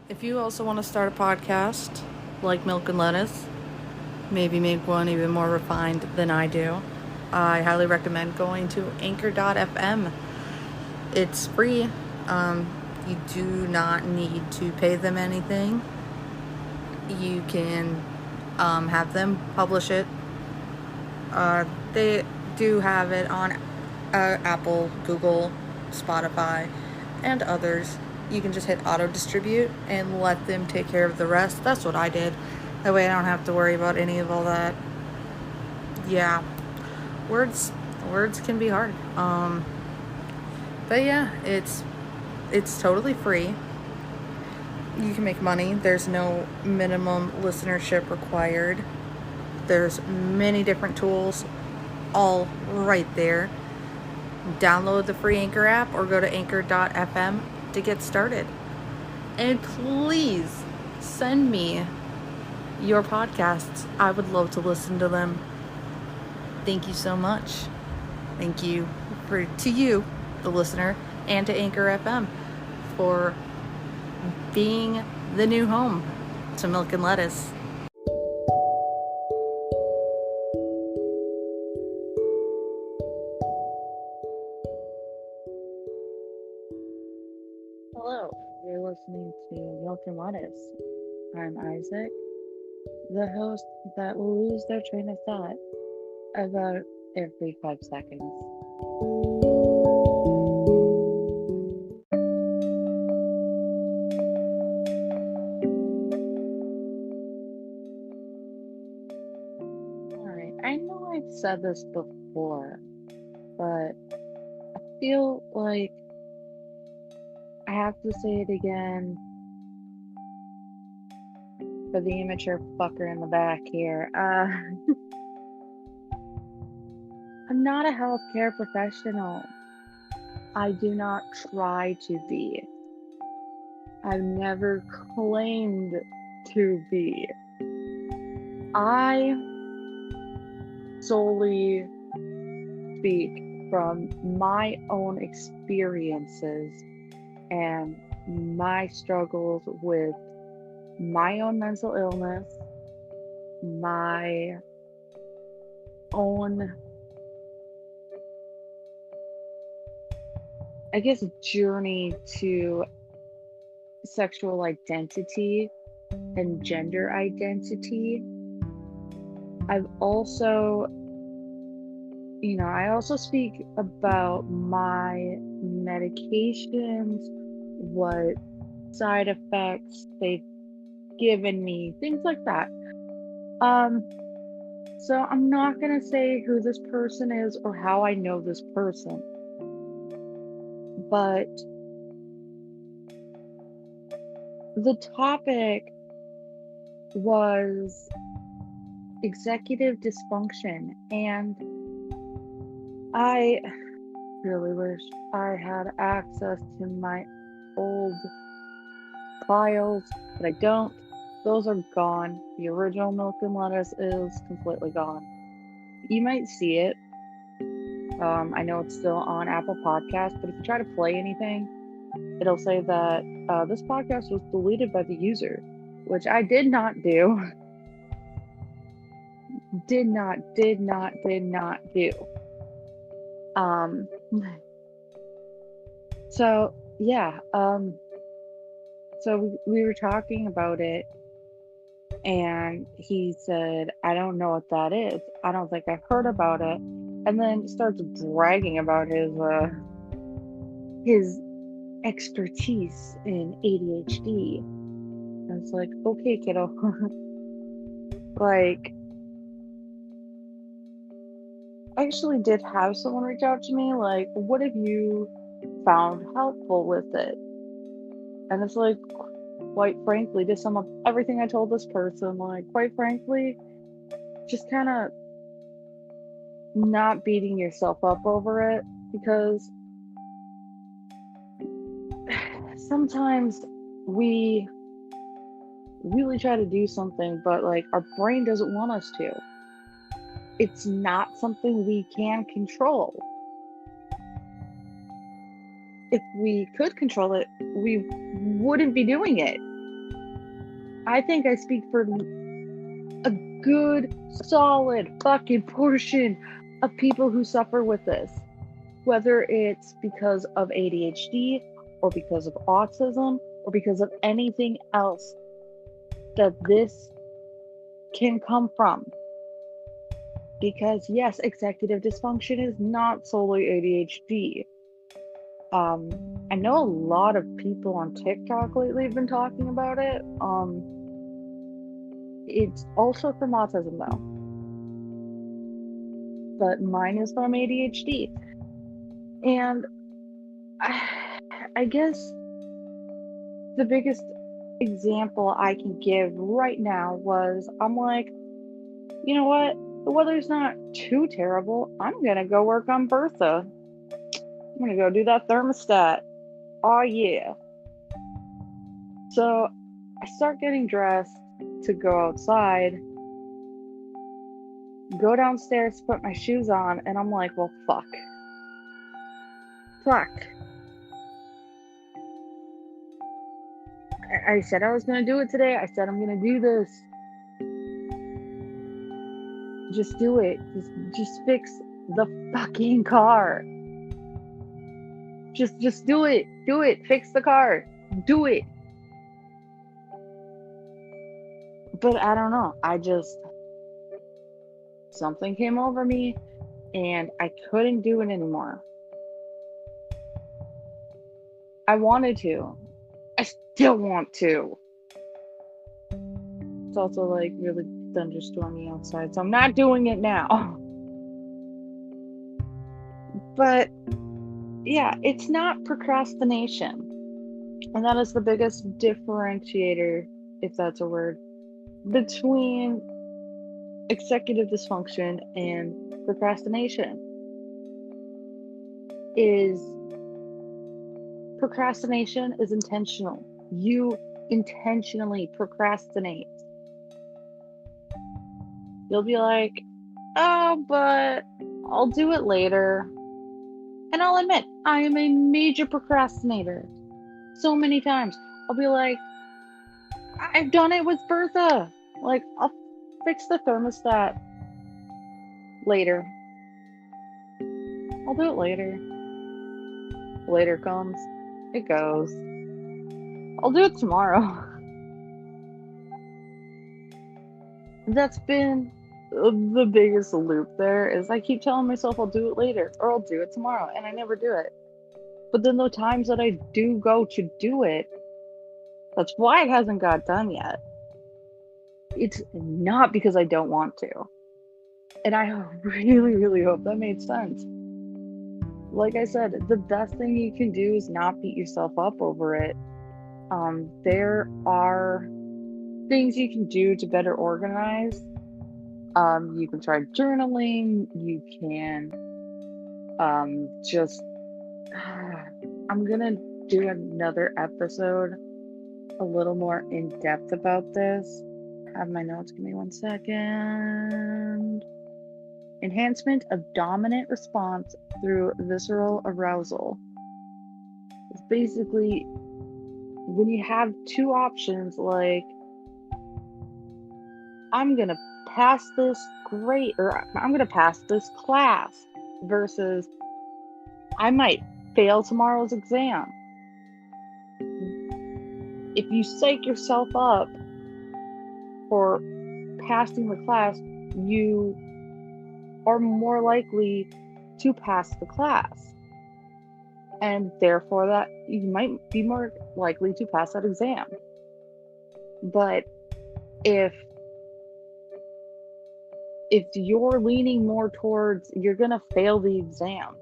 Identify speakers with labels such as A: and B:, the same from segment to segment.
A: If you also want to start a podcast like Milk and Lettuce, maybe make one even more refined than I do, I highly recommend going to anchor.fm. It's free. You do not need to pay them anything. You can have them publish it. They do have it on Apple, Google, Spotify, and others. You can just hit auto distribute and let them take care of the rest. That's what I did. That way I don't have to worry about any of all that. Yeah, words can be hard. But yeah, it's totally free. You can make money. There's no minimum listenership required. There's many different tools all right there. Download the free Anchor app or go to anchor.fm to get started. And please send me your podcasts. I would love to listen to them. Thank you so much. Thank you to you, the listener, and to Anchor FM for being the new home to Milk and Lettuce. Hello, you're listening to Milk and Lettuce. I'm Isaac, the host that will lose their train of thought about every 5 seconds. Alright, I know I've said this before, but I feel like I have to say it again for the immature fucker in the back here. I'm not a healthcare professional. I do not try to be. I've never claimed to be. I solely speak from my own experiences and my struggles with my own mental illness, my own, I guess, journey to sexual identity and gender identity. I've also, I also speak about my medications, what side effects they've given me, things like that. So I'm not gonna say who this person is or how I know this person, but the topic was executive dysfunction, and I really wish I had access to my old files, but I don't. Those are gone. The original Milk and Lettuce is completely gone. You might see it. I know it's still on Apple Podcasts, but if you try to play anything, it'll say that this podcast was deleted by the user, which I did not do. Did not do. So yeah, so we were talking about it, and he said, I don't know what that is. I don't think I've heard about it. And then starts bragging about his expertise in ADHD. And it's like, okay, kiddo. Like, I actually did have someone reach out to me, like, what have you found helpful with it? And it's like, quite frankly, to sum up everything I told this person, like, quite frankly, just kind of not beating yourself up over it, because sometimes we really try to do something, but like our brain doesn't want us to. It's not something we can control. If we could control it, we wouldn't be doing it. I think I speak for a good, solid fucking portion of people who suffer with this. Whether it's because of ADHD, or because of autism, or because of anything else that this can come from. Because yes, executive dysfunction is not solely ADHD. I know a lot of people on TikTok lately have been talking about it. It's also from autism though, but mine is from ADHD. And I guess the biggest example I can give right now was, I'm like, you know what? The weather's not too terrible. I'm gonna go work on Bertha. I'm gonna go do that thermostat. Oh yeah. So I start getting dressed to go outside, go downstairs to put my shoes on, and I'm like, well, fuck. I said I was gonna do it today. I said I'm gonna do this. Just do it. Just fix the fucking car. Just do it. Do it. Fix the car. Do it. But I don't know. Something came over me and I couldn't do it anymore. I wanted to. I still want to. It's also like really thunderstormy outside, so I'm not doing it now. But yeah, it's not procrastination. And that is the biggest differentiator, if that's a word, between executive dysfunction and procrastination. Procrastination is intentional. You intentionally procrastinate. You'll be like, oh, but I'll do it later. And I'll admit, I am a major procrastinator. So many times. I'll be like, I've done it with Bertha. Like, I'll fix the thermostat later. I'll do it later. Later comes. It goes. I'll do it tomorrow. That's been the biggest loop there, is I keep telling myself I'll do it later or I'll do it tomorrow, and I never do it. But then the times that I do go to do it, that's why it hasn't got done yet. It's not because I don't want to. And I really, really hope that made sense. Like I said, the best thing you can do is not beat yourself up over it. There are things you can do to better organize. You can try journaling. You can I'm gonna do another episode a little more in depth about this. I have my notes, give me 1 second. Enhancement of dominant response through visceral arousal. It's basically when you have two options, like, I'm gonna pass this grade, or I'm gonna pass this class, versus I might fail tomorrow's exam. If you psych yourself up for passing the class, you are more likely to pass the class. And therefore that you might be more likely to pass that exam. But if you're leaning more towards you're gonna fail the exam,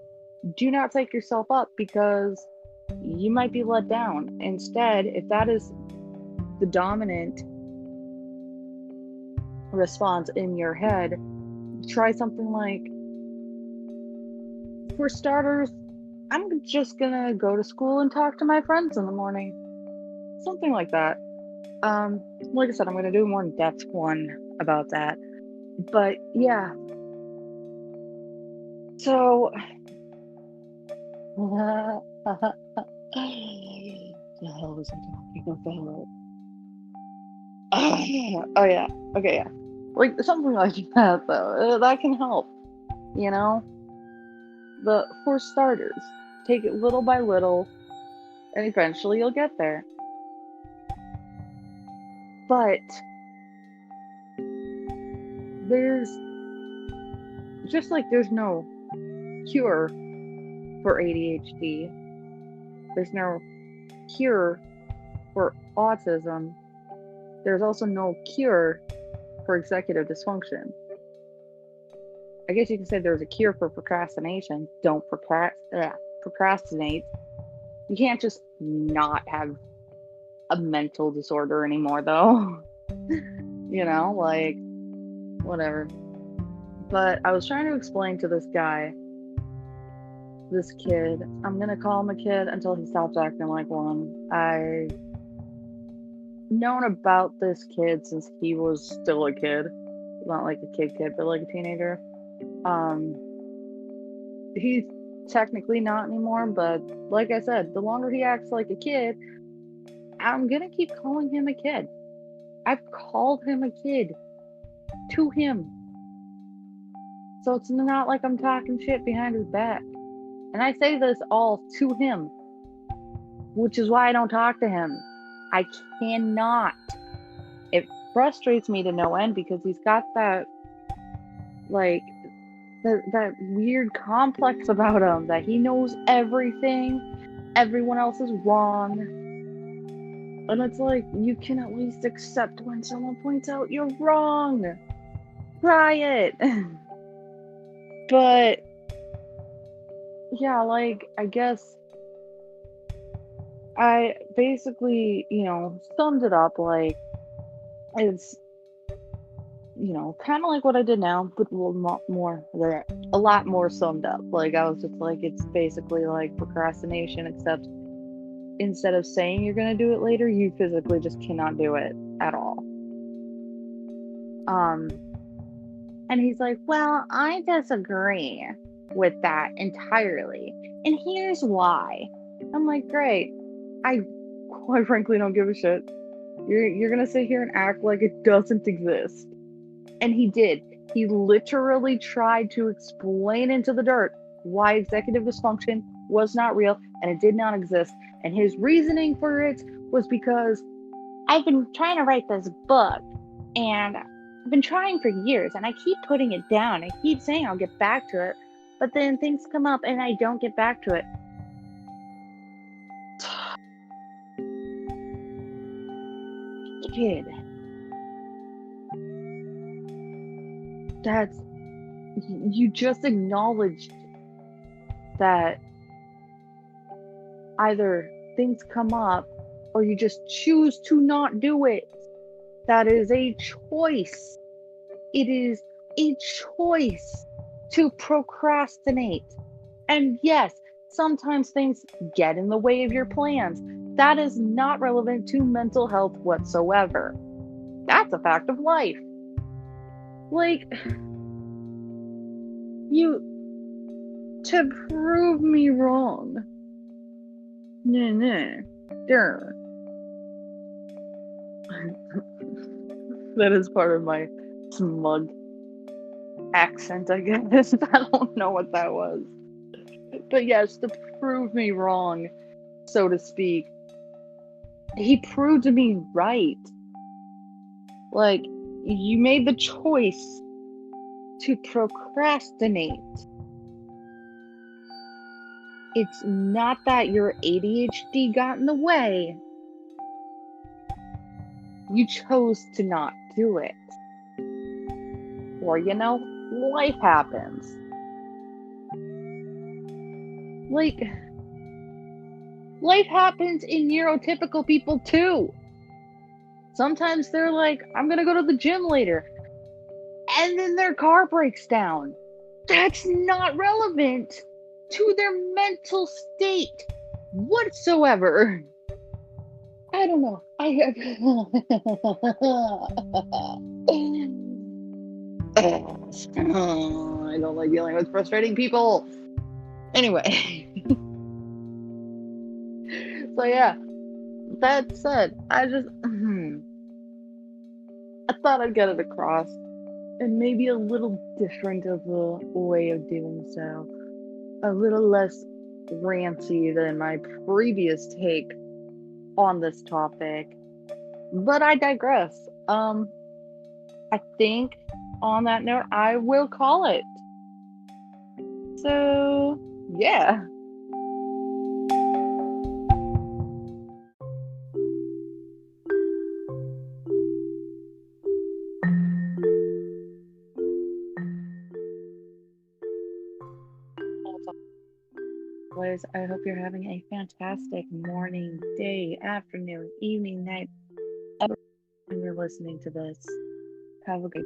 A: do not psych yourself up, because you might be let down. Instead, if that is the dominant response in your head, try something like, for starters, I'm just gonna go to school and talk to my friends in the morning. Something like that. Like I said, I'm gonna do a more in-depth one about that. But yeah. So the hell was I talking about?
B: Oh yeah. Okay, yeah. Like something like that though. That can help. You know? For starters, take it little by little and eventually you'll get there. But there's just like there's no cure for ADHD. There's no cure for autism. There's also no cure for executive dysfunction. I guess you can say there's a cure for procrastination. Don't procrastinate. You can't just not have a mental disorder anymore, though. You know, like, whatever. But I was trying to explain to this kid, I'm gonna call him a kid until he stops acting like one. I've known about this kid since he was still a kid. Not like a kid, but like a teenager. He's technically not anymore, but like I said, the longer he acts like a kid, I'm gonna keep calling him a kid. I've called him a kid to him. So it's not like I'm talking shit behind his back. And I say this all to him, which is why I don't talk to him. I cannot. It frustrates me to no end because he's got that, like, that weird complex about him that he knows everything. Everyone else is wrong. And it's like, you can at least accept when someone points out you're wrong. Try it. But yeah, like, I guess I basically, summed it up like it's, kind of like what I did now, but a lot more summed up. Like, I was just like, it's basically like procrastination, except instead of saying you're going to do it later, you physically just cannot do it at all. And he's like, well, I disagree with that entirely. And here's why. I'm like, great. I quite frankly don't give a shit. You're going to sit here and act like it doesn't exist. And he did. He literally tried to explain into the dirt why executive dysfunction was not real and it did not exist. And his reasoning for it was because I've been trying to write this book and I've been trying for years and I keep putting it down. I keep saying I'll get back to it, but then things come up and I don't get back to it. Kid. You just acknowledged that either things come up or you just choose to not do it. That is a choice. It is a choice to procrastinate. And yes, sometimes things get in the way of your plans. That is not relevant to mental health whatsoever. That's a fact of life. Like, to prove me wrong. That is part of my smug accent, I guess. I don't know what that was. But yes, to prove me wrong, so to speak. He proved me right. Like, you made the choice to procrastinate. It's not that your ADHD got in the way. You chose to not do it. Or, life happens. Like, life happens in neurotypical people too. Sometimes they're like, I'm gonna go to the gym later. And then their car breaks down. That's not relevant to their mental state whatsoever. I don't know. I don't like dealing with frustrating people. Anyway. So yeah, that said, thought I'd get it across in maybe a little different of a way of doing so. A little less ranty than my previous take on this topic. But I digress. I think on that note, I will call it. So, yeah. Anyways, I hope you're having a fantastic morning, day, afternoon, evening, night, ever when you're listening to this. Have a great